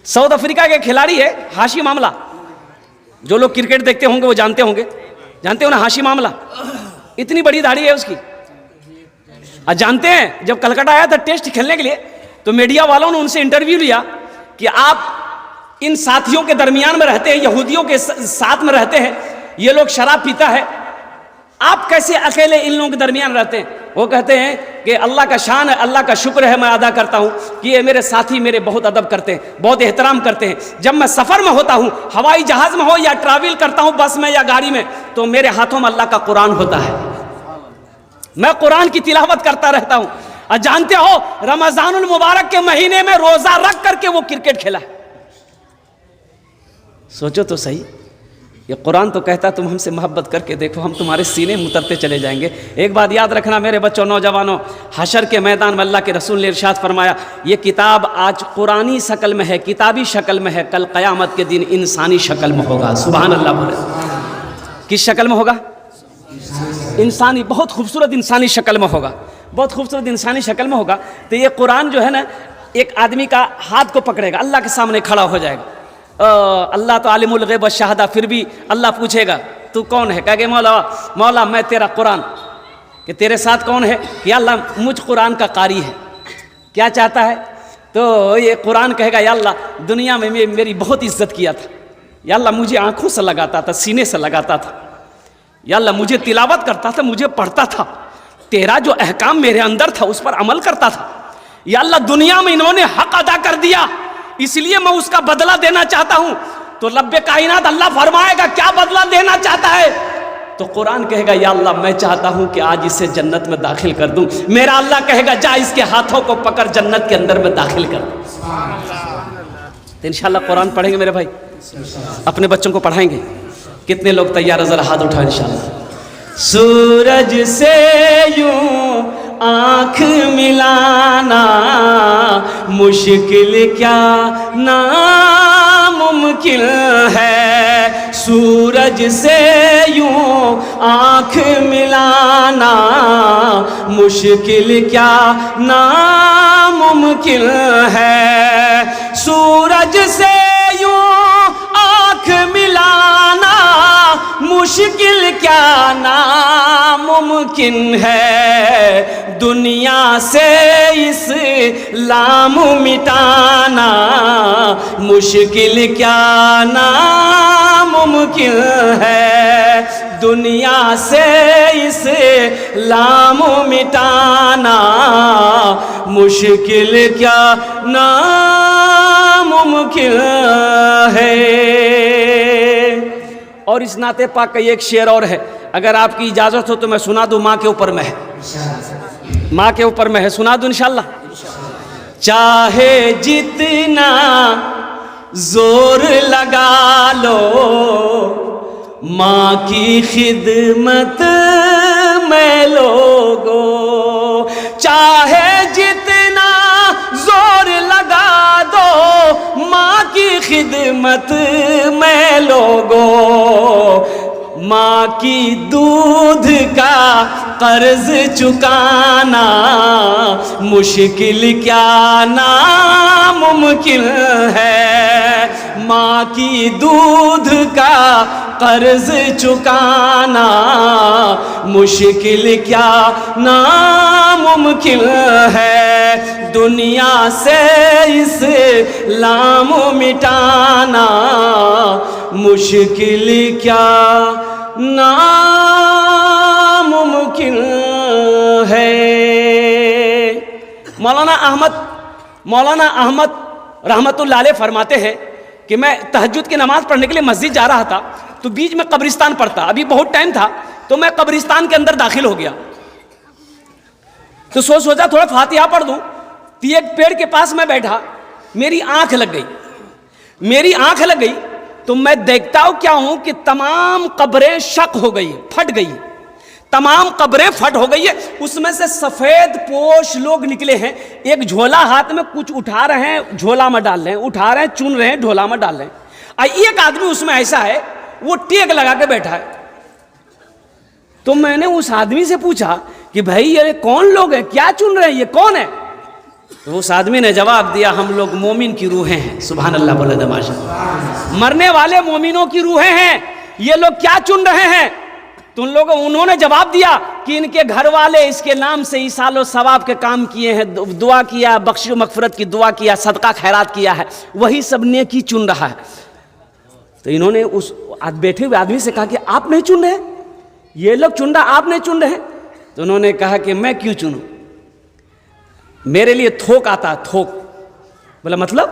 South Africa के खिलाड़ी है हाशिम आमला, जो लोग क्रिकेट देखते होंगे वो जानते होंगे, जानते हो ना हाशिम आमला, इतनी बड़ी दाढ़ी है उसकी। और जानते हैं जब कलकत्ता आया था टेस्ट खेलने के लिए तो मीडिया वालों ने उनसे इंटरव्यू लिया कि आप इन साथियों के दरमियान में रहते हैं, यहूदियों के साथ में रहते हैं, ये लोग शराब पीता है, आप कैसे अकेले इन लोगों के दरमियान रहते हैं? वो कहते हैं कि अल्लाह का शान है, अल्लाह का शुक्र है, मैं अदा करता हूँ कि ये मेरे साथी मेरे बहुत अदब करते हैं, बहुत एहतराम करते हैं। जब मैं सफ़र में होता हूँ, हवाई जहाज़ में हो या ट्रैवल करता हूँ बस में या गाड़ी में, तो मेरे हाथों में अल्लाह का कुरान होता है, मैं कुरान की तिलावत करता रहता हूँ। और जानते हो रमज़ानुल मुबारक के महीने में रोज़ा रख करके वो क्रिकेट खेला है। सोचो तो सही, ये कुरान तो कहता तुम हमसे मोहब्बत करके देखो, हम तुम्हारे सीने में उतरते चले जाएंगे। एक बात याद रखना मेरे बच्चों, नौजवानों, हशर के मैदान में अल्लाह के रसूल ने इरशाद फरमाया, ये किताब आज कुरानी शक्ल में है, किताबी शक्ल में है, कल क़यामत के दिन इंसानी शक्ल में होगा। सुभान अल्लाह बोले। किस शक्ल में होगा? इंसानी, बहुत खूबसूरत इंसानी शक्ल में होगा, बहुत खूबसूरत इंसानी शक्ल में होगा। तो ये कुरान जो है ना, एक आदमी का हाथ को पकड़ेगा, अल्लाह के सामने खड़ा हो जाएगा। अल्लाह तो आलिमुल गैब व शहादा, फिर भी अल्लाह पूछेगा तू कौन है? कहेगा मौला, मौला मैं तेरा कुरान। कि तेरे साथ कौन है? कि अल्लाह मुझ कुरान का कारी है। क्या चाहता है? तो ये कुरान कहेगा या अल्लाह दुनिया में मेरी बहुत इज्जत किया था, या अल्लाह मुझे आंखों से लगाता था, सीने से लगाता था, या अल्लाह मुझे तिलावत करता था, मुझे पढ़ता था, तेरा जो अहकाम मेरे अंदर था उस पर अमल करता था, या अल्लाह दुनिया में इन्होंने हक अदा कर दिया इसलिए मैं उसका बदला देना चाहता हूं। तो रब्बे कायनात अल्लाह फरमाएगा क्या बदला देना चाहता है? तो कुरान कहेगा या अल्लाह मैं चाहता हूं कि आज इसे जन्नत में दाखिल कर दूं। मेरा अल्लाह कहेगा जा इसके हाथों को पकड़ जन्नत के अंदर में दाखिल कर दूं। तो इंशाल्लाह कुरान पढ़ेंगे मेरे भाई, अपने बच्चों को पढ़ाएंगे। कितने लोग तैयार? जरा हाथ उठाओ इंशाल्लाह। सूरज से यूं आँख मिलाना मुश्किल क्या नामुमकिन है, सूरज से यूं आँख मिलाना मुश्किल क्या नामुमकिन है, सूरज से यूं आँख मिलाना मुश्किल क्या नामुमकिन है, दुनिया से इस्लाम मिटाना मुश्किल क्या नामुमकिन है, दुनिया से इस्लाम मिटाना मुश्किल क्या नामुमकिन है। और इस नाते पाक का एक शेर और है, अगर आपकी इजाज़त हो तो मैं सुना दूं। माँ के ऊपर में है, माँ के ऊपर में है, सुना दूं इंशाल्लाह। चाहे जितना जोर लगा लो माँ की खिदमत में लोगो, चाहे जितना जोर लगा दो माँ की खिदमत में लोगो, माँ की दूध का कर्ज चुकाना मुश्किल क्या नामुमकिन है, माँ की दूध का कर्ज चुकाना मुश्किल क्या नामुमकिन है, दुनिया से इस्लाम मिटाना मुश्किल क्या नामुमकिन है। मौलाना अहमद रहमतुल्लाह अलैह फरमाते हैं कि मैं तहज्जुद की नमाज पढ़ने के लिए मस्जिद जा रहा था तो बीच में कब्रिस्तान पड़ता, अभी बहुत टाइम था तो मैं कब्रिस्तान के अंदर दाखिल हो गया। तो सोचा थोड़ा फातिहा पढ़ दूं। तो एक पेड़ के पास मैं बैठा, मेरी आंख लग गई तो मैं देखता हूं क्या हूं कि तमाम कब्रें शक हो गई, फट गई, तमाम कब्रें फट हो गई है। उसमें से सफेद पोश लोग निकले हैं, एक झोला हाथ में कुछ उठा रहे हैं, झोला में डाल रहे हैं, उठा रहे हैं, चुन रहे हैं, झोला में डाल रहे हैं। और एक आदमी उसमें ऐसा है वो टेक लगा के बैठा है। तो मैंने उस आदमी से पूछा कि भाई ये कौन लोग हैं, क्या चुन रहे हैं, ये कौन है? तो उस आदमी ने जवाब दिया, हम लोग मोमिन की रूहें हैं। सुभान अल्लाह बोले दमाशा, मरने वाले मोमिनों की रूहें हैं, ये लोग क्या चुन रहे हैं? तो उन्होंने जवाब दिया कि इनके घर वाले इसके नाम से ईसालो सवाब के काम किए हैं, दुआ किया, बख्शिश मगफिरत की दुआ किया, सदका खैरात किया है, वही सब नेकी चुन रहा है। तो इन्होंने उस बैठे हुए आदमी से कहा कि आप नहीं चुन रहे, ये लोग चुन रहा, आप नहीं चुन रहे। तो उन्होंने कहा कि मैं क्यों चुनूं, मेरे लिए थोक आता, थोक। बोला मतलब?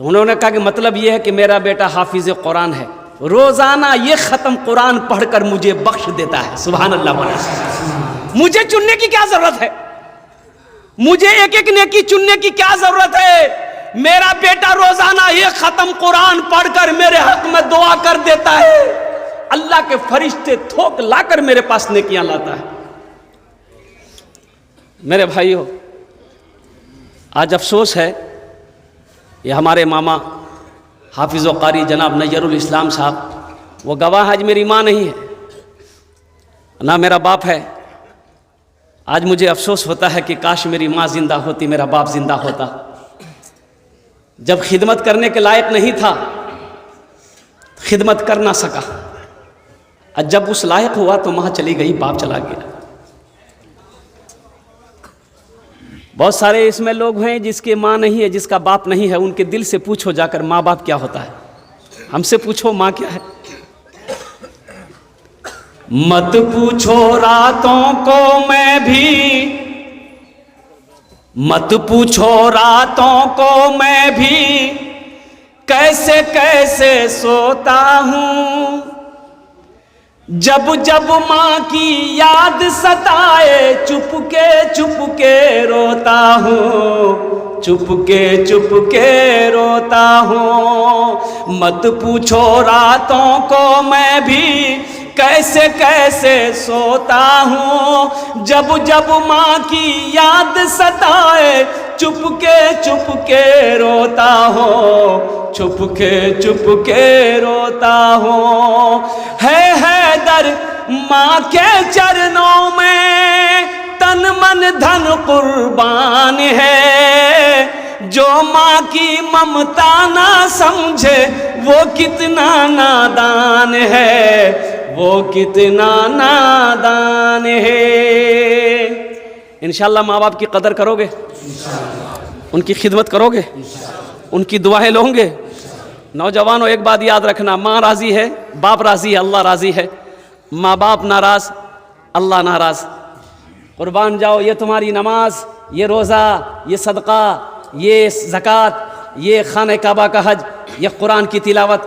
तो उन्होंने कहा कि मतलब ये है कि मेरा बेटा हाफिज कुरान है, रोजाना ये खत्म कुरान पढ़कर मुझे बख्श देता है। सुभान अल्लाह बोला। मुझे चुनने की क्या जरूरत है, मुझे एक एक नेकी चुनने की क्या जरूरत है? मेरा बेटा रोजाना ये खत्म कुरान पढ़कर मेरे हक में दुआ कर देता है, अल्लाह के फरिश्ते थोक लाकर मेरे पास नेकियां लाता है। मेरे भाइयों, आज अफसोस है, ये हमारे मामा हाफिज़ व कारी जनाब नज़रुल इस्लाम साहब, वो गवाह, आज मेरी माँ नहीं है ना मेरा बाप है। आज मुझे अफसोस होता है कि काश मेरी माँ जिंदा होती, मेरा बाप जिंदा होता। जब खिदमत करने के लायक नहीं था, खिदमत कर ना सका, और जब उस लायक हुआ तो माँ चली गई, बाप चला गया। बहुत सारे इसमें लोग हैं जिसके माँ नहीं है, जिसका बाप नहीं है, उनके दिल से पूछो जाकर माँ बाप क्या होता है, हमसे पूछो माँ क्या है। मत पूछो रातों को मैं भी, मत पूछो रातों को मैं भी, कैसे कैसे सोता हूँ। जब जब माँ की याद सताए, चुपके चुपके रोता हूँ, चुपके रोता हूँ। मत पूछो रातों को मैं भी, कैसे कैसे सोता हूँ। जब जब माँ की याद सताए, चुपके चुपके रोता हूँ, चुपके रोता हूँ। है दर माँ के चरणों में, तन मन धन कुर्बान है। जो माँ की ममता ना समझे, वो कितना नादान है, वो कितना नादान है। इंशाअल्लाह माँ बाप की कदर करोगे, उनकी खिदमत करोगे, उनकी दुआएं लोगे। नौजवानों, एक बात याद रखना, माँ राजी है, बाप राजी है, अल्लाह राजी है। माँ बाप नाराज, अल्लाह नाराज। कुर्बान जाओ, ये तुम्हारी नमाज, ये रोज़ा, ये सदका, ये ज़कात, ये खाने काबा का हज, ये कुरान की तिलावत,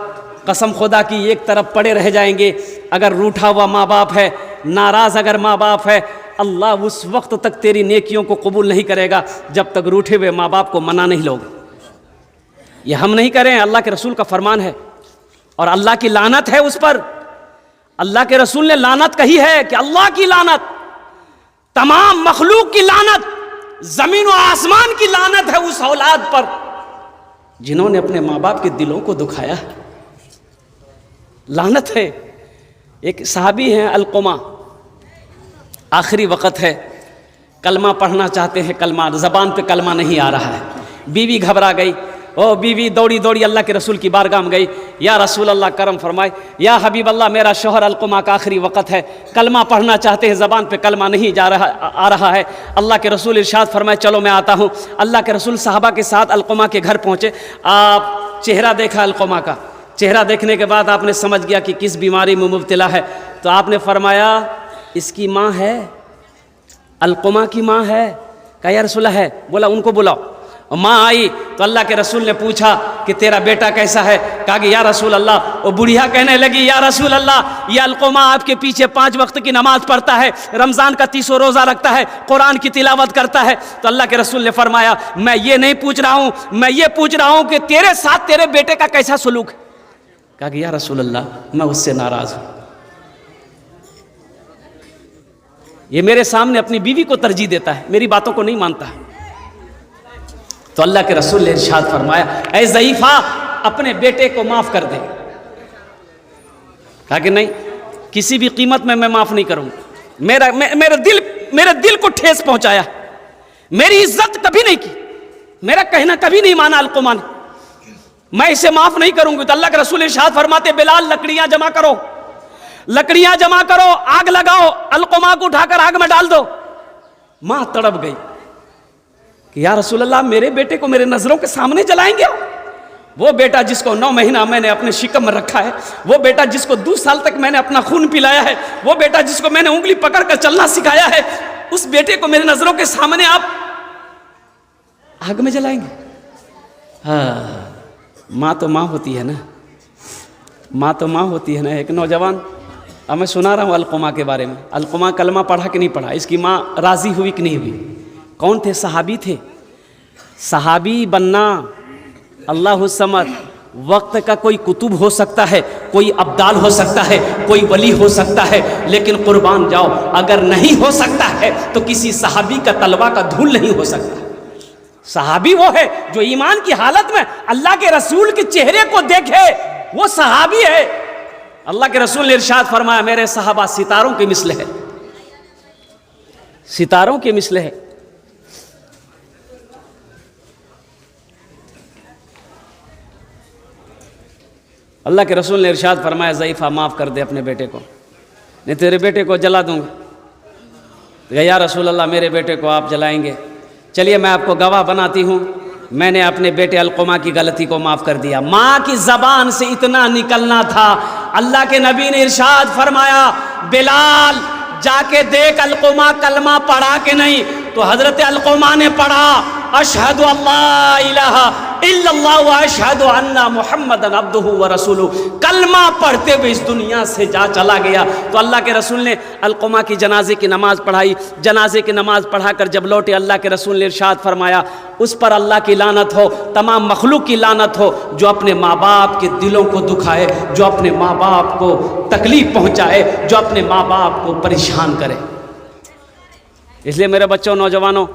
कसम खुदा की एक तरफ पड़े रह जाएंगे। अगर रूठा हुआ माँ बाप है, नाराज़ अगर माँ बाप है, अल्लाह उस वक्त तक तेरी नेकियों को कबूल नहीं करेगा जब तक रूठे हुए माँ बाप को मना नहीं लोगे। ये हम नहीं करें, अल्लाह के रसूल का फरमान है, और अल्लाह की लानत है उस पर। अल्लाह के रसूल ने लानत कही है कि अल्लाह की लानत, तमाम मखलूक की लानत, जमीन और आसमान की लानत है उस औलाद पर जिन्होंने अपने माँ बाप के दिलों को दुखाया। लानत है। एक सहाबी हैं अलकुमा, आखिरी वक़्त है, कलमा पढ़ना चाहते हैं, कलमा ज़बान पे कलमा नहीं आ रहा है। बीवी घबरा गई, ओ बीवी दौड़ी दौड़ी अल्लाह के रसूल की बारगाह में गई, या रसूल अल्लाह करम फरमाए, या हबीब अल्लाह मेरा शोहर अलकुमा का आखिरी वक़्त है, कलमा पढ़ना चाहते हैं, ज़बान पे कलमा नहीं आ रहा है। अल्लाह के रसूल इरशाद फरमाए, चलो मैं आता हूँ। अल्लाह के रसूल सहाबा के साथ अलकुमा के घर पहुँचे। आप चेहरा देखा अलकुमा का, चेहरा देखने के बाद आपने समझ गया कि किस बीमारी में मुब्तला है। तो आपने फरमाया, इसकी माँ है, अलकुमा की माँ है। कहा या रसूल है। बोला उनको बुलाओ। माँ आई तो अल्लाह के रसूल ने पूछा कि तेरा बेटा कैसा है। कहा कि या रसूल अल्लाह, वो बुढ़िया कहने लगी, या रसूल अल्लाह, ये अलकुमा आपके पीछे 5 वक्त की नमाज पढ़ता है, रमज़ान का 30 रोज़ा रखता है, कुरान की तिलावत करता है। तो अल्लाह के रसूल ने फरमाया, मैं ये नहीं पूछ रहा हूँ, मैं ये पूछ रहा हूँ कि तेरे साथ तेरे बेटे का कैसा सलूक है। कहा कि या रसूल अल्लाह, मैं उससे नाराज़ हूँ, ये मेरे सामने अपनी बीवी को तरजीह देता है, मेरी बातों को नहीं मानता है। तो अल्लाह के रसूल ने इरशाद फरमाया, ऐ ज़ईफ़ा, अपने बेटे को माफ़ कर दे। कहा कि नहीं, किसी भी कीमत में मैं माफ़ नहीं करूँगा। मेरे दिल को ठेस पहुँचाया, मेरी इज्जत कभी नहीं की, मेरा कहना कभी नहीं माना अलकुमा ने, मैं इसे माफ नहीं करूंगी। तो अल्लाह के रसूल इरशाद फरमाते, बिलाल लकड़ियां जमा करो, लकड़ियां जमा करो, आग लगाओ, अलकुमा को उठाकर आग में डाल दो। मां तड़प गई कि या रसूल अल्लाह, मेरे बेटे को मेरे नजरों के सामने जलाएंगे? वो बेटा जिसको 9 महीना मैंने अपने शिकम में रखा है, वो बेटा जिसको 2 साल तक मैंने अपना खून पिलाया है, वो बेटा जिसको मैंने उंगली पकड़कर चलना सिखाया है, उस बेटे को मेरे नजरों के सामने आप आग में जलाएंगे? हाँ, माँ तो माँ होती है ना, माँ तो माँ होती है ना। एक नौजवान, अब मैं सुना रहा हूँ अलकुमा के बारे में। अलकुमा कलमा पढ़ा कि नहीं पढ़ा, इसकी माँ राजी हुई कि नहीं हुई? कौन थे? सहाबी थे। सहाबी बनना अल्लाह समद, वक्त का कोई कुतुब हो सकता है, कोई अब्दाल हो सकता है, कोई वली हो सकता है, लेकिन कुर्बान जाओ, अगर नहीं हो सकता है तो किसी सहाबी का तलवा का धूल नहीं हो सकता। सहाबी वो है जो ईमान की हालत में अल्लाह के रसूल के चेहरे को देखे, वो सहाबी है। अल्लाह के रसूल ने इरशाद फरमाया, मेरे सहाबा सितारों के मिसल है, सितारों के मिसल है। अल्लाह के रसूल ने इरशाद फरमाया, ज़ईफ़ा माफ़ कर दे अपने बेटे को, नहीं तेरे बेटे को जला दूंगा। या रसूल अल्लाह, मेरे बेटे को आप जलाएंगे? चलिए मैं आपको गवाह बनाती हूँ, मैंने अपने बेटे अलकुमा की गलती को माफ़ कर दिया। माँ की ज़बान से इतना निकलना था। अल्लाह के नबी ने इरशाद फरमाया, बिलाल जाके देख अलकुमा कलमा पढ़ा कि नहीं। तो हज़रत अलकुमा ने पढ़ा, अशहदु अल्ला इलाहा इल्लल्लाह व अशहदु अन्ना मुहम्मदन अब्दुहु व रसूलुहु, कलमा पढ़ते हुए इस दुनिया से जा चला गया। तो अल्लाह के रसूल ने अलकुमा की जनाजे की नमाज़ पढ़ाई। जनाजे की नमाज़ पढ़ाकर जब लौटे, अल्लाह के रसूल ने इरशाद फरमाया, उस पर अल्लाह की लानत हो, तमाम मखलूक की लानत हो, जो अपने माँ बाप के दिलों को दुखाए, जो अपने माँ बाप को तकलीफ़ पहुँचाए, जो अपने माँ बाप को परेशान करे। इसलिए मेरे बच्चों, नौजवानों,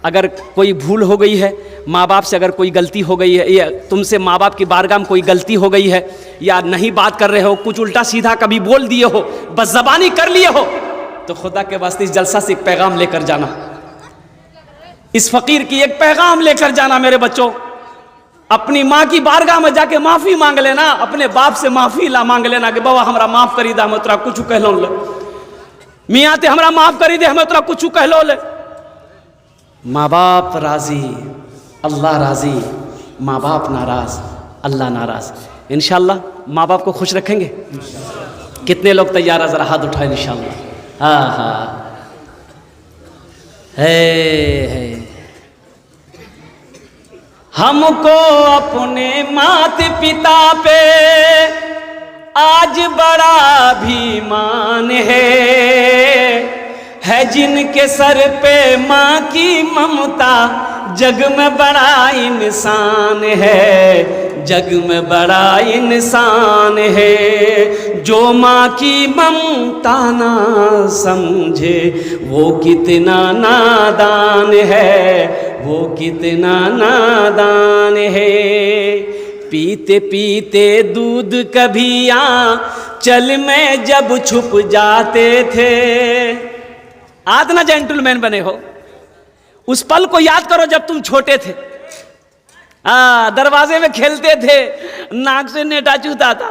अगर कोई भूल हो गई है, माँ बाप से अगर कोई गलती हो गई है, या तुमसे माँ बाप की बारगाह में कोई गलती हो गई है, या नहीं बात कर रहे हो, कुछ उल्टा सीधा कभी बोल दिए हो, बदज़बानी कर लिए हो, तो खुदा के वास्ते इस जलसा से एक पैगाम लेकर जाना, इस फ़कीर की एक पैगाम लेकर जाना। मेरे बच्चों, अपनी माँ की बारगाह में जाके माफ़ी मांग लेना, अपने बाप से माफ़ी मांग लेना कि बाबा हमरा माफ़ करी दा, मैं तोरा कुछ कह लो, मियाँ ते हमरा माफ़ करी दे, हमें तोरा कुछ कह लो। माँ बाप राज़ी, अल्लाह राज़ी, माँ बाप नाराज़, अल्लाह नाराज़। इंशाअल्लाह माँ बाप को खुश रखेंगे। कितने लोग तैयार हैं? ज़रा हाथ उठाएं इंशाअल्लाह। हाँ हाँ, है। हमको अपने माता पिता पे आज बड़ा अभिमान है जिनके सर पे माँ की ममता, जग में बड़ा इंसान है, जग में बड़ा इंसान है। जो माँ की ममता ना समझे वो कितना नादान है, वो कितना नादान है। पीते पीते दूध कभी आंचल में जब छुप जाते थे। आज ना जेंटलमैन बने हो, उस पल को याद करो जब तुम छोटे थे। दरवाजे में खेलते थे, नाक से नेटा चूता था।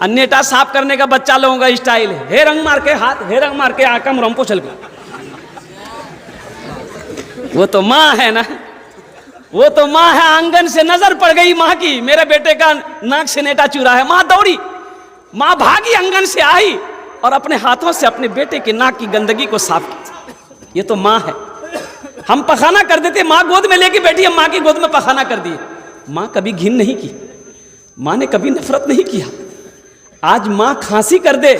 नेटा साफ करने का बच्चा लोगों का स्टाइल है, हे रंग मार के हाथ, हे रंग मार के आकम रंपो चल गया। वो तो माँ है ना, वो तो माँ है। आंगन से नजर पड़ गई माँ की, मेरे बेटे का नाक से नेटा चूरा है। माँ दौड़ी, माँ भागी, आंगन से आई और अपने हाथों से अपने बेटे के नाक की गंदगी को साफ किया। ये तो माँ है। हम पखाना कर देते, माँ गोद में लेके बैठी, हम माँ की गोद में पखाना कर दिए। माँ कभी घिन नहीं की, माँ ने कभी नफरत नहीं किया। आज माँ खांसी कर दे,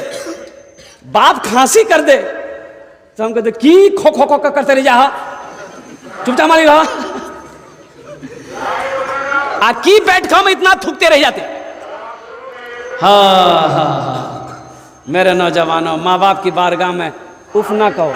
बाप खांसी कर दे तो हम कहते की खो खो खो करते रह जा, चुपचाप मारी रहा। की बैठका में इतना थूकते रह जाते। हाँ हाँ हाँ, मेरे नौजवानों, माँ बाप की बारगाह में उफ ना कहो।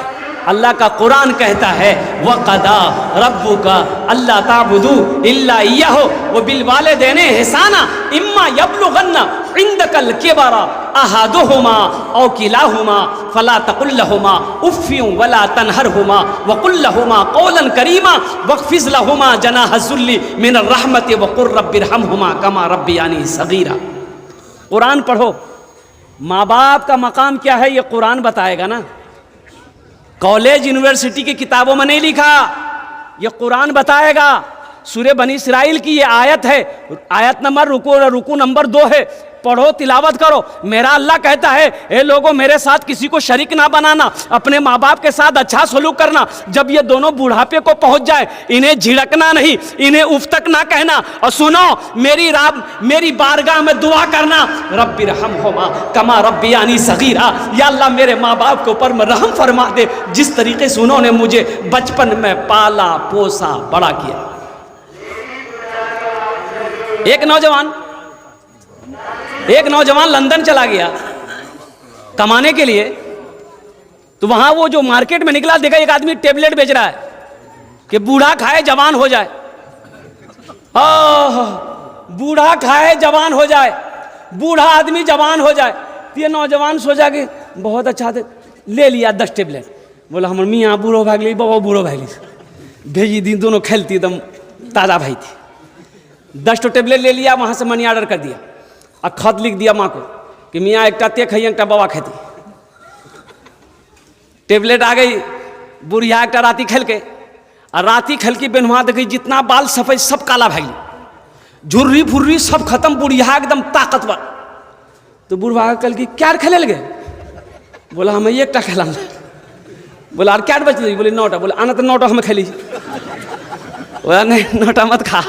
अल्लाह का कुरान कहता है वक़दा रब्बुका अल्ला ताबुदू इल्ला इय्याहु व बिल वालिदैनि ihसाना इम्मा यबलुगन्ना इंदकल किबरा अहादुहुमा औ किलाहुमा फला तकुल लहुमा उफ़्फिन वला तनहरहुमा वक़ुल लहुमा क़ौलन करीमा वक़्फ़िज़ लहुमा जनाह ज़ुल्ली मिनर रहमति वक़ुल रब्बिरहमहुमा कमा रब्बियानी सग़ीरा। कुरान पढ़ो। माँ बाप का मकाम क्या है ये कुरान बताएगा ना। कॉलेज यूनिवर्सिटी की किताबों में नहीं लिखा, ये कुरान बताएगा। सूरे बनी इस्राइल की ये आयत है, आयत नंबर रुकू नंबर 2 है। पढ़ो, तिलावत करो। मेरा अल्लाह कहता है ए लोगों मेरे साथ किसी को शरीक ना बनाना, अपने माँ बाप के साथ अच्छा सलूक करना। जब ये दोनों बुढ़ापे को पहुंच जाए इन्हें झिड़कना नहीं, इन्हें उफ तक ना कहना। और सुनो, मेरी बारगाह में दुआ करना, रब्बिरहमहुमा कमा रब्बियानी सगीरा। या अल्लाह मेरे माँ बाप के ऊपर में रहम फरमा दे, जिस तरीके से उन्होंने मुझे बचपन में पाला पोसा बड़ा किया। एक नौजवान लंदन चला गया कमाने के लिए, तो वहां वो जो मार्केट में निकला, देखा एक आदमी टेबलेट बेच रहा है कि बूढ़ा खाए जवान हो जाए। बूढ़ा खाए जवान हो जाए, बूढ़ा आदमी जवान हो जाए। तो ये नौजवान सोचा कि बहुत अच्छा थे, ले लिया 10 टेबलेट। बोला हमर मियाँ बूढ़ो भाग ली, बाबा बूढ़ो भाग ली, भेजी दी, दोनों खेलती एकदम ताज़ा भाई थी। 10 टेबलेट ले लिया, वहाँ से मनी ऑर्डर कर दिया और खत लिख दिया माँ को कि मियाँ एक ते खाइए एक बाबा खेती। टेबलेट आ गई, बुढ़िया एक राती खेल के, और राती खेल की बेनवा देखी जितना बाल सफ़ेद सब काला भाई, झुर्री फुर्री सब खत्म, बुढ़िया एकदम ताकतवर। तो बुढ़वा कल की क्या खेले लगे? बोला हमें एक खेला। बोला और क्या बच रही? बोले 9टा। बोले आना तो 9टा हमें खेली। बोला नहीं 9टा मत खा,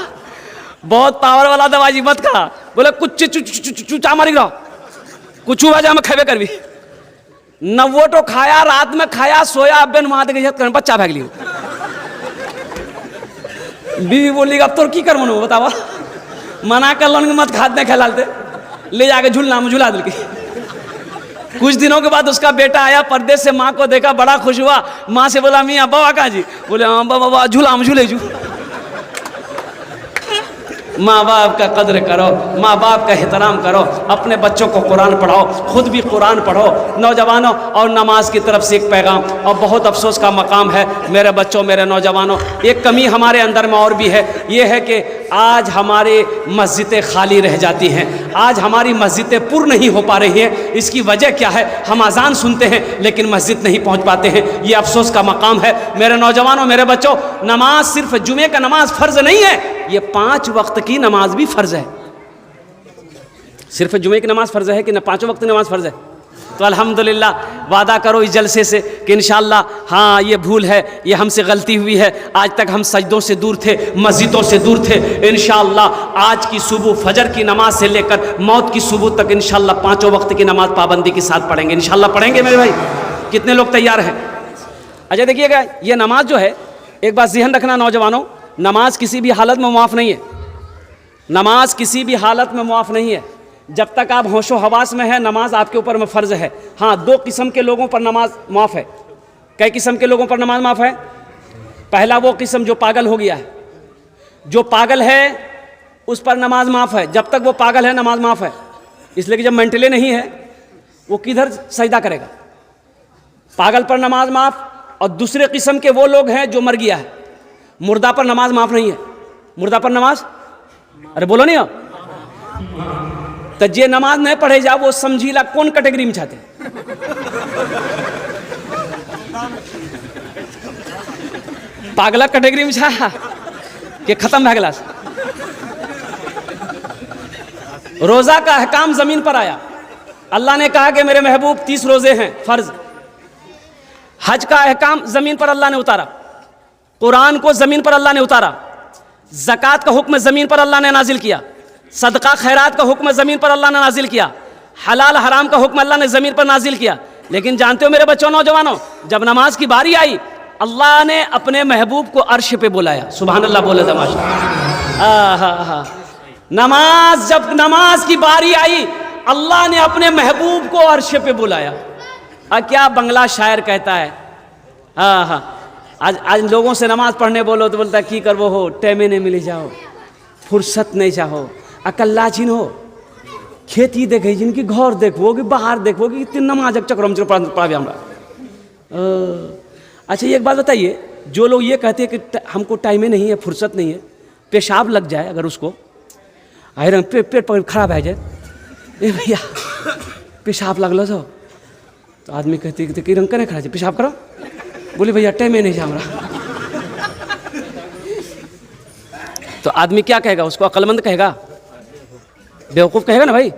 बहुत पावर वाला दवाई मत खा। बोले कुछ चूचा मारी रहो, कुछ वजह में खेबे करबी। 90 खाया, रात में खाया, सोया, बेन वहां के बच्चा भाग लियो। बीवी बोली अब तो की कर मनो बतावा, मना कर लो मत खाते खेलाते, ले जाके झूलना में झूला दिल की। कुछ दिनों के बाद उसका बेटा आया परदेश से, माँ को देखा बड़ा खुश हुआ। माँ से बोला मियाँ बाबा कहाँ जी? बोले हाँ बाबा झूला में झूले। माँ बाप का कद्र करो, माँ बाप का एहतराम करो, अपने बच्चों को कुरान पढ़ाओ, खुद भी कुरान पढ़ो। नौजवानों, और नमाज की तरफ से एक पैगाम, और बहुत अफसोस का मकाम है मेरे बच्चों, मेरे नौजवानों, एक कमी हमारे अंदर में और भी है। ये है कि आज हमारे मस्जिदें खाली रह जाती हैं, आज हमारी मस्जिदें पूर्ण नहीं हो पा रही हैं। इसकी वजह क्या है? हम अजान सुनते हैं लेकिन मस्जिद नहीं पहुँच पाते हैं। ये अफसोस का मकाम है मेरे नौजवानों, मेरे बच्चों। नमाज सिर्फ जुमे का नमाज फ़र्ज़ नहीं है, ये 5 वक्त की नमाज भी फ़र्ज़ है। सिर्फ जुमे की नमाज फ़र्ज़ है कि न 5 वक्त की नमाज फ़र्ज़ है? तो अल्हम्दुलिल्लाह, वादा करो इस जलसे से कि इंशाअल्लाह, हाँ ये भूल है, ये हमसे गलती हुई है, आज तक हम सजदों से दूर थे, मस्जिदों से दूर थे। इंशाअल्लाह आज की सुबह फजर की नमाज से लेकर मौत की सुबह तक इंशाअल्लाह 5 वक्त की नमाज पाबंदी के साथ पढ़ेंगे। इंशाअल्लाह पढ़ेंगे मेरे भाई, कितने लोग तैयार हैं? अच्छा देखिएगा, ये नमाज जो है, एक बात ज़हन रखना नौजवानों, नमाज किसी भी हालत में मुआफ़ नहीं है। नमाज किसी भी हालत में मुआफ़ नहीं है। जब तक आप होशो हवास में है, नमाज आपके ऊपर में फ़र्ज़ है। हाँ, 2 किस्म के लोगों पर नमाज माफ़ है। कई किस्म के लोगों पर नमाज माफ़ है? पहला वो किस्म जो पागल हो गया है, जो पागल है उस पर नमाज माफ़ है। जब तक वो पागल है नमाज माफ़ है, इसलिए कि जब मेंटली नहीं है वो किधर सजदा करेगा। पागल पर नमाज माफ़। और दूसरे किस्म के वो लोग हैं जो मर गया है, मुर्दा पर नमाज माफ़ नहीं है। मुर्दा पर नमाज, अरे बोलो नहीं हो तो जे नमाज नहीं पढ़े जा वो समझीला कौन कैटेगरी में चाहते? पागला कैटेगरी में छा कि खत्म भा गला। रोजा का अहकाम जमीन पर आया। अल्लाह ने कहा कि मेरे महबूब 30 रोजे हैं फर्ज। हज का अहकाम जमीन पर अल्लाह ने उतारा, कुरान को जमीन पर अल्लाह ने उतारा, ज़कात का हुक्म ज़मीन पर अल्लाह ने नाजिल किया, सदका खैरात का हुक्म ज़मीन पर अल्लाह ने नाजिल किया, हलाल हराम का हुक्म अल्लाह ने ज़मीन पर नाजिल किया। लेकिन जानते हो मेरे बच्चों, नौजवानों, जब नमाज की बारी आई अल्लाह ने अपने महबूब को अर्श पे बुलाया। सुभान अल्लाह बोले तमाशा। नमाज, जब नमाज की बारी आई अल्लाह ने अपने महबूब को अर्श पे बुलाया। क्या बंगला शायर कहता है, हाँ हाँ, आज लोगों से नमाज पढ़ने बोलो तो बोलता है की करवो हो, टाइमे नहीं मिले जाओ, फुर्सत नहीं चाहो, अकल्ला चिन हो, खेती देखे जिनकी घर देखो कि बाहर देखो कि इतनी नमाज चक्र पढ़ा भी हमरा। अच्छा एक बात बताइए, जो लोग ये कहते हैं कि हमको टाइमे नहीं है, फुर्सत नहीं है, पेशाब लग जाए अगर उसको, आयरन पेट खराब है जाए, ए भैया पेशाब लगल तो आदमी कहते कि रंग कने खड़ा है, पेशाब करो, बोले भैया टाइमे नहीं है हमरा। तो आदमी क्या कहेगा, उसको अक्लमंद कहेगा, बेवकूफ़ कहेगा ना भाई।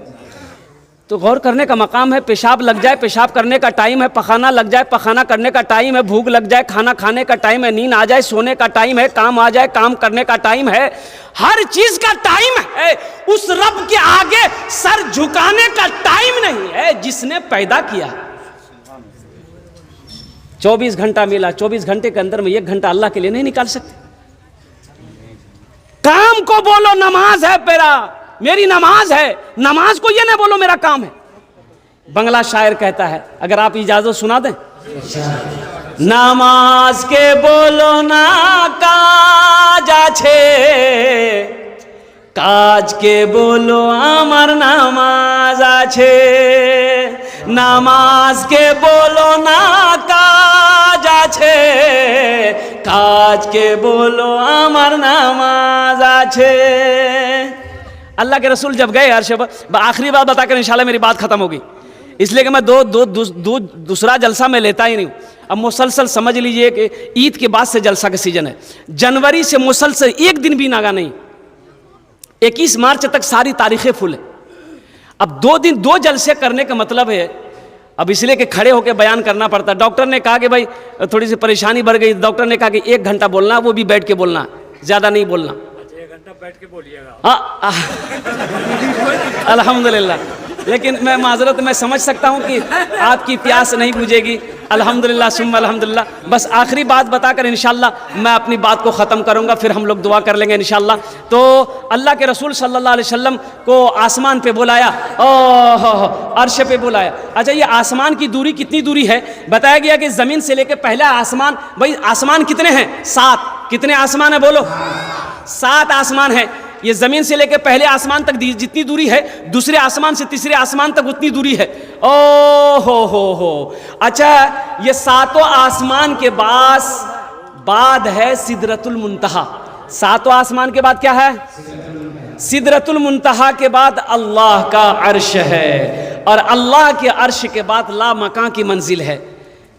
तो गौर करने का मकाम है, पेशाब लग जाए, पेशाब करने का टाइम है, पखाना लग जाए, पखाना करने का टाइम है, भूख लग जाए, खाना खाने का टाइम है, नींद आ जाए, सोने का टाइम है, काम आ जाए, काम करने का टाइम है, हर चीज का टाइम है। उस रब के आगे सर झुकाने का टाइम नहीं है जिसने पैदा किया। 24 घंटा मिला, 24 घंटे के अंदर में 1 घंटा अल्लाह के लिए नहीं निकाल सकते। काम को बोलो नमाज है मेरी नमाज है, नमाज को ये ना बोलो मेरा काम है। बंगला शायर कहता है, अगर आप इजाजत सुना दें। नामाज के बोलो ना काज आछे, काज के बोलो आमार नामाज आछे, नामाज के बोलो ना काज आछे, काज के बोलो आमार नामाज आछे। अल्लाह के रसूल जब गए अर्श पर, आखिरी बात बताकर इंशाल्लाह मेरी बात खत्म होगी, इसलिए कि मैं दूसरा जलसा में लेता ही नहीं हूँ। अब मुसलसल समझ लीजिए कि ईद के बाद से जलसा का सीजन है, जनवरी से मुसलसल एक दिन भी नागा नहीं, 21 मार्च तक सारी तारीखें फुल है। अब 2 दिन 2 जलसे करने का मतलब है, अब इसलिए कि खड़े होकर बयान करना पड़ता है। डॉक्टर ने कहा कि भाई थोड़ी सी परेशानी बढ़ गई, डॉक्टर ने कहा कि 1 घंटा बोलना, वो भी बैठ के बोलना, ज़्यादा नहीं बोलना। 1 घंटा बैठ के बोलिएगा। अल्हम्दुलिल्लाह, लेकिन मैं माजरत मैं समझ सकता हूँ कि आपकी प्यास नहीं बुझेगी। अल्हम्दुलिल्लाह सुम्मा अल्हम्दुलिल्लाह। बस आखिरी बात बताकर इंशाल्लाह मैं अपनी बात को ख़त्म करूँगा, फिर हम लोग दुआ कर लेंगे इंशाल्लाह। तो अल्लाह के रसूल सल्लल्लाहु अलैहि वसल्लम को आसमान पे बुलाया, अर्श पे बुलाया। अच्छा, ये आसमान की दूरी कितनी दूरी है? बताया गया कि ज़मीन से लेकर पहला आसमान, भाई आसमान कितने हैं? 7। कितने आसमान है बोलो? 7 आसमान है। ये ज़मीन से लेकर पहले आसमान तक जितनी दूरी है, दूसरे आसमान से तीसरे आसमान तक उतनी दूरी है। ओ हो। अच्छा, ये 7 आसमान के बाद है सिदरतुल मुंतहा। 7 आसमान के बाद क्या है? सिदरतुल मुंतहा के बाद अल्लाह का अर्श है, और अल्लाह के अर्श के बाद ला मकां की मंजिल है।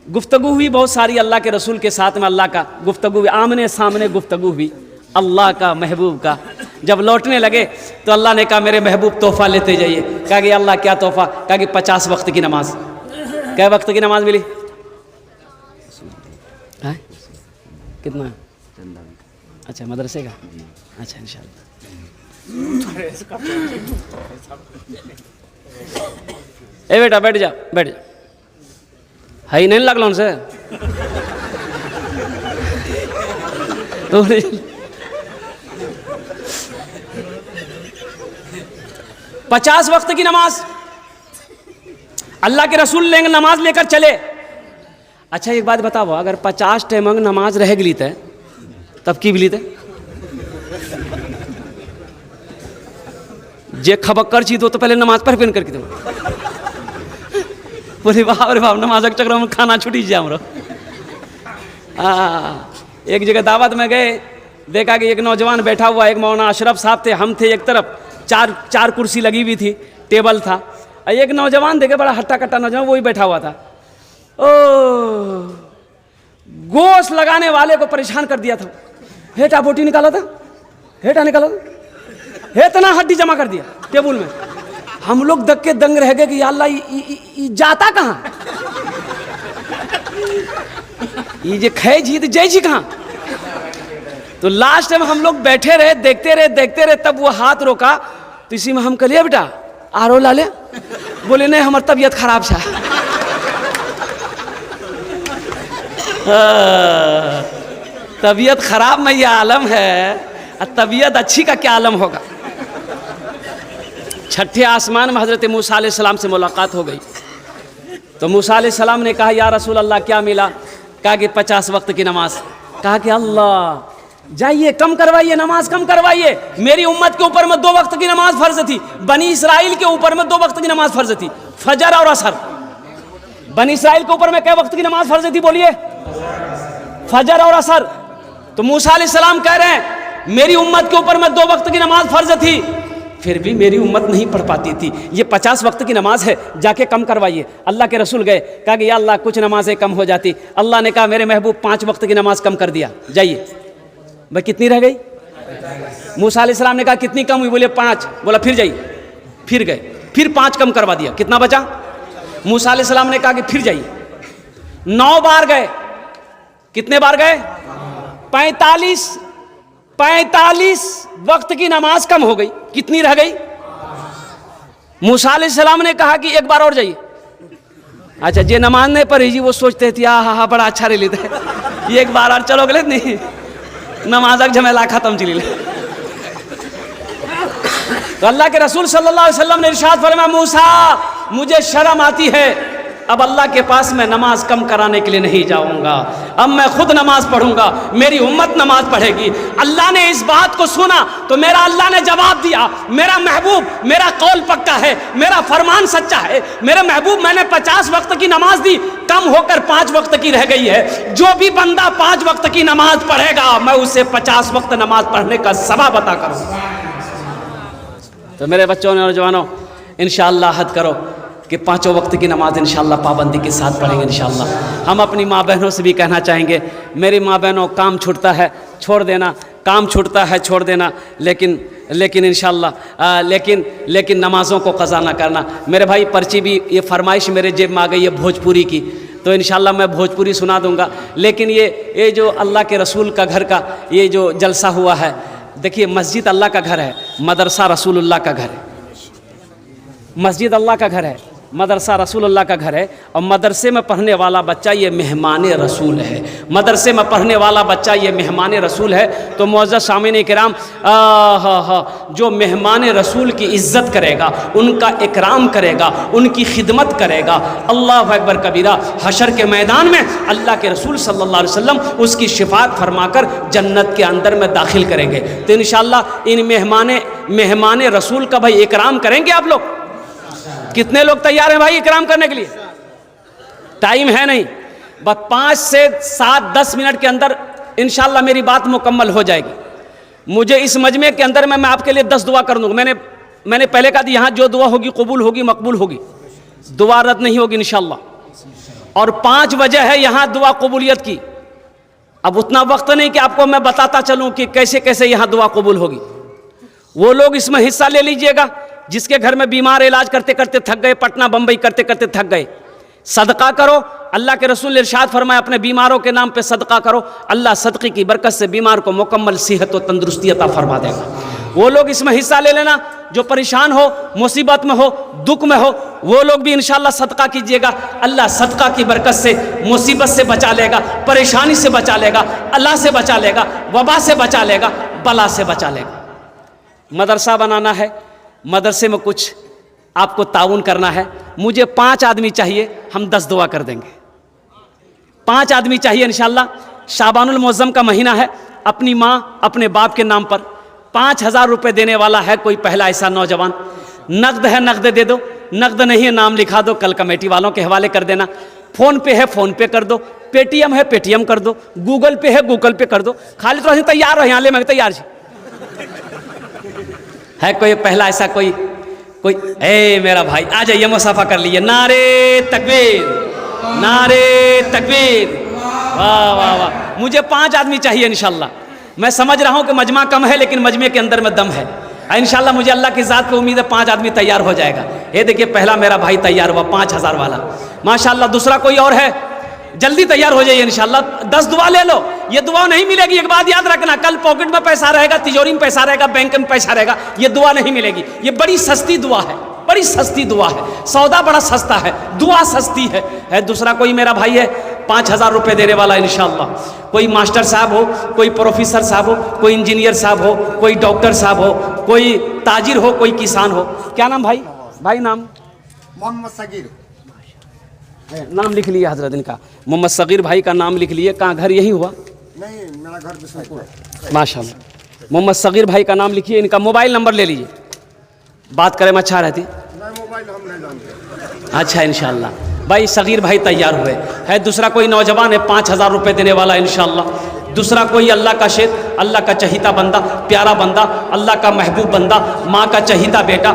गुफ्तगू हुई बहुत सारी अल्लाह के रसूल के साथ में, अल्लाह का गुफ्तगू हुई, आमने सामने गुफ्तगू हुई अल्लाह का महबूब का। जब लौटने लगे तो अल्लाह ने कहा मेरे महबूब तोहफा लेते जाइए। कहा कि अल्लाह क्या तोहफा? कहा कि 50 वक्त की नमाज। कै वक्त की नमाज मिली? है कितना? अच्छा, मदरसे का? अच्छा, इंशाल्लाह। ए बेटा बैठ जा, बैठ जा। है ही नहीं लगल से तो 50 वक्त की नमाज अल्लाह के रसूल लेंगे, नमाज लेकर चले। अच्छा एक बात बताओ, अगर 50 टाइम नमाज रह गई थे तब की बिली थे? जे खबक्कर चीज हो तो पहले नमाज पर पिन करके दो। बोले बाप रे बाप, नमाज के चक्कर में खाना छुटी जाए हमरो। एक जगह दावत में गए, देखा कि एक नौजवान बैठा हुआ, एक मौलाना अशरफ साहब थे, हम थे एक तरफ, चार कुर्सी लगी हुई थी, टेबल था। एक नौजवान देखे, बड़ा हट्टा कट्टा नौजवान, वही बैठा हुआ था। ओ गोश्त लगाने वाले को परेशान कर दिया था। हेटा बोटी निकाला था, हेटा निकाला था, इतना हड्डी जमा कर दिया टेबल में। हम लोग दक के दंग रह गए कि या अल्लाह ये जाता कहाँ? ये जे खे जी जय जी कहाँ? तो लास्ट में हम लोग बैठे रहे, देखते रहे, तब वो हाथ रोका। तो इसी में हम कहिए बेटा आरो ला ले। बोले नहीं, हमारी तबीयत खराब था। तबीयत खराब में यह आलम है, तबीयत अच्छी का क्या आलम होगा। छठे आसमान में हज़रत मूसा अलैहिस्सलाम से मुलाकात हो गई। तो मूसा अलैहिस्सलाम ने कहा या रसूल अल्लाह क्या मिला? कहा कि 50 वक्त की नमाज। कहा कि अल्लाह जाइए कम करवाइए, नमाज कम करवाइए। मेरी उम्मत के ऊपर में 2 वक्त की नमाज फर्ज थी, बनी इसराइल के ऊपर में 2 वक्त की नमाज फर्ज थी, फजर और असर। बनी इसराइल के ऊपर में क्या वक्त की नमाज फर्ज थी बोलिए? फजर और असर। तो मूसा अलैहिस्सलाम कह रहे हैं मेरी उम्मत के ऊपर में 2 वक्त की नमाज फर्ज थी, फिर भी मेरी उम्मत नहीं पढ़ पाती थी। ये 50 वक्त की नमाज है, जाके कम करवाइए। अल्लाह के रसूल गए, कहा कि या अल्लाह कुछ नमाजें कम हो जाती। अल्लाह ने कहा मेरे महबूब 5 वक्त की नमाज कम कर दिया, जाइए। भाई कितनी रह गई? मूसा अलैहिस्सलाम ने कहा कितनी कम हुई? बोले 5। बोला फिर जाइए, फिर गए, फिर 5 कम करवा दिया। कितना बचा? मूसा अलैहिस्सलाम ने कहा कि फिर जाइए। 9 बार गए। कितने बार गए? 45 वक्त की नमाज कम हो गई। कितनी रह गई? मूसा अलैहिस्सलाम ने कहा कि एक बार और जाइए। अच्छा जे नमाज नहीं पढ़ी जी वो सोचते थे हाँ बड़ा अच्छा रह लेते है, एक बार और चलो गलत नहीं, नमाजक झमेला खत्म चली ले। तो अल्लाह के रसूल सल्लल्लाहु अलैहि वसल्लम ने इरशाद फरमाया मूसा मुझे शर्म आती है, अब अल्लाह के पास मैं नमाज कम कराने के लिए नहीं जाऊंगा, अब मैं खुद नमाज पढ़ूंगा, मेरी उम्मत नमाज पढ़ेगी। अल्लाह ने इस बात को सुना तो मेरा अल्लाह ने जवाब दिया, मेरा महबूब मेरा कौल पक्का है, मेरा फरमान सच्चा है। मेरे महबूब मैंने 50 वक्त की नमाज दी, कम होकर 5 वक्त की रह गई है। जो भी बंदा 5 वक्त की नमाज पढ़ेगा मैं उसे 50 वक्त नमाज पढ़ने का सबब अता करूंगा। तो मेरे बच्चों नौजवानों इंशाअल्लाह हद करो कि 5 वक्त की नमाज इंशाअल्लाह पाबंदी के साथ पढ़ेंगे इंशाअल्लाह। हम अपनी माँ बहनों से भी कहना चाहेंगे, मेरी माँ बहनों काम छूटता है छोड़ देना, काम छूटता है छोड़ देना, लेकिन इंशाअल्लाह लेकिन नमाज़ों को क़ज़ा ना करना। मेरे भाई पर्ची भी ये फरमाइश मेरे जेब में आ गई है भोजपुरी की, तो इंशाअल्लाह मैं भोजपुरी सुना दूंगा। लेकिन ये जो अल्लाह के रसूल का घर का ये जो जलसा हुआ है, देखिए मस्जिद अल्लाह का घर है, मदरसा रसूलुल्लाह का घर है। मस्जिद अल्लाह का घर है, मदरसा रसूलुल्लाह का घर है, और मदरसे में पढ़ने वाला बच्चा ये मेहमान रसूल है। मदरसे में पढ़ने वाला बच्चा ये मेहमान रसूल है। तो मुअज़्ज़ज़ सामीन किराम, जो मेहमान रसूल की इज़्ज़त करेगा, उनका इकराम करेगा, उनकी खिदमत करेगा, अल्लाह अकबर कबीरा, हशर के मैदान में अल्लाह के रसूल सल्लल्लाहु अलैहि वसल्लम उसकी शिफात फरमाकर जन्नत के अंदर में दाखिल करेंगे। तो इंशाअल्लाह इन मेहमान रसूल का भाई इकराम करेंगे आप लोग? कितने लोग तैयार हैं भाई इकराम करने के लिए? टाइम है नहीं, बस 5 से 7-10 मिनट के अंदर इंशाअल्लाह मेरी बात मुकम्मल हो जाएगी। मुझे इस मजमे के अंदर में मैं आपके लिए 10 दुआ कर दूंगा। मैंने पहले कहा यहाँ जो दुआ होगी कबूल होगी, मकबूल होगी, दुआ रद्द नहीं होगी इंशाअल्लाह। और 5 वजह है यहाँ दुआ कबूलियत की। अब उतना वक्त नहीं कि आपको मैं बताता चलूँ कि कैसे कैसे यहाँ दुआ कबूल होगी। वो लोग इसमें हिस्सा ले लीजिएगा जिसके घर में बीमार इलाज करते करते थक गए, पटना बम्बई करते करते थक गए, सदका करो। अल्लाह के रसूल ने इरशाद फरमाया अपने बीमारों के नाम पे सदका करो, अल्लाह सदक़े की बरकत से बीमार को मुकम्मल सेहत और तंदुरुस्ती अता फरमा देगा। वो लोग इसमें हिस्सा ले लेना जो परेशान हो, मुसीबत में हो, दुख में हो, वो लोग भी इंशाअल्लाह सदका कीजिएगा। अल्लाह सदका की बरकत से मुसीबत से बचा लेगा, परेशानी से बचा लेगा, अल्लाह से बचा लेगा, वबा से बचा लेगा, बला से बचा लेगा। मदरसा बनाना है, मदरसे में कुछ आपको ताउन करना है। मुझे 5 आदमी चाहिए, हम 10 दुआ कर देंगे। 5 आदमी चाहिए इंशाअल्लाह। शाबानुल मुअज़्ज़म का महीना है, अपनी माँ अपने बाप के नाम पर 5000 रुपये देने वाला है कोई पहला ऐसा नौजवान। नकद है नकद दे दो, नकद नहीं है नाम लिखा दो, कल कमेटी वालों के हवाले कर देना। फ़ोन पे है फ़ोन पे कर दो, पेटीएम है पेटीएम कर दो, गूगल पे है गूगल पे कर दो। खाली तो तैयार रहो, यहाँ ले मैं तैयार जी है कोई पहला ऐसा कोई ए मेरा भाई आ जाइए, मुसाफा कर लीजिए। नारे तकबीर, नारे तकबीर, वाह वाह वाह। मुझे 5 आदमी चाहिए इंशाअल्लाह। मैं समझ रहा हूँ कि मजमा कम है, लेकिन मजमे के अंदर में दम है इंशाअल्लाह। मुझे अल्लाह की ज़ात पे उम्मीद है 5 आदमी तैयार हो जाएगा। ये देखिए पहला मेरा भाई तैयार हुआ 5000 वाला, माशाअल्लाह। दूसरा कोई और है, जल्दी तैयार हो जाइए इंशाअल्लाह। 10 दुआ ले लो, ये दुआ नहीं मिलेगी। एक बात याद रखना, कल पॉकेट में पैसा रहेगा, तिजोरी में पैसा रहेगा, बैंक में पैसा रहेगा, ये दुआ नहीं मिलेगी। ये बड़ी सस्ती दुआ है, बड़ी सस्ती दुआ है। सौदा बड़ा सस्ता है, दुआ सस्ती है। दूसरा कोई मेरा भाई है 5000 रुपये देने वाला इंशाअल्लाह। कोई मास्टर साहब हो, कोई प्रोफेसर साहब हो, कोई इंजीनियर साहब हो, कोई डॉक्टर साहब हो, कोई ताजिर हो, कोई किसान हो। क्या नाम भाई? भाई नाम? मोहम्मद सगीर। नाम लिख लिया हजरत इनका, मोहम्मद सगीर भाई का नाम लिख लिए। कहाँ घर यही हुआ? नहीं, मेरा घर बिशनपुर है। माशाल्लाह। मोहम्मद सगीर भाई का नाम लिखिए, इनका मोबाइल नंबर ले लीजिए, बात करें में अच्छा रहती। नहीं, मोबाइल हम नहीं जानते। अच्छा इंशाल्लाह भाई सगीर भाई तैयार हुए है। दूसरा कोई नौजवान है 5,000 रुपये देने वाला इंशाल्लाह। दूसरा कोई अल्लाह का शेख, अल्लाह का चहीता बंदा, प्यारा बंदा, अल्लाह का महबूब बंदा, माँ का चहीता बेटा।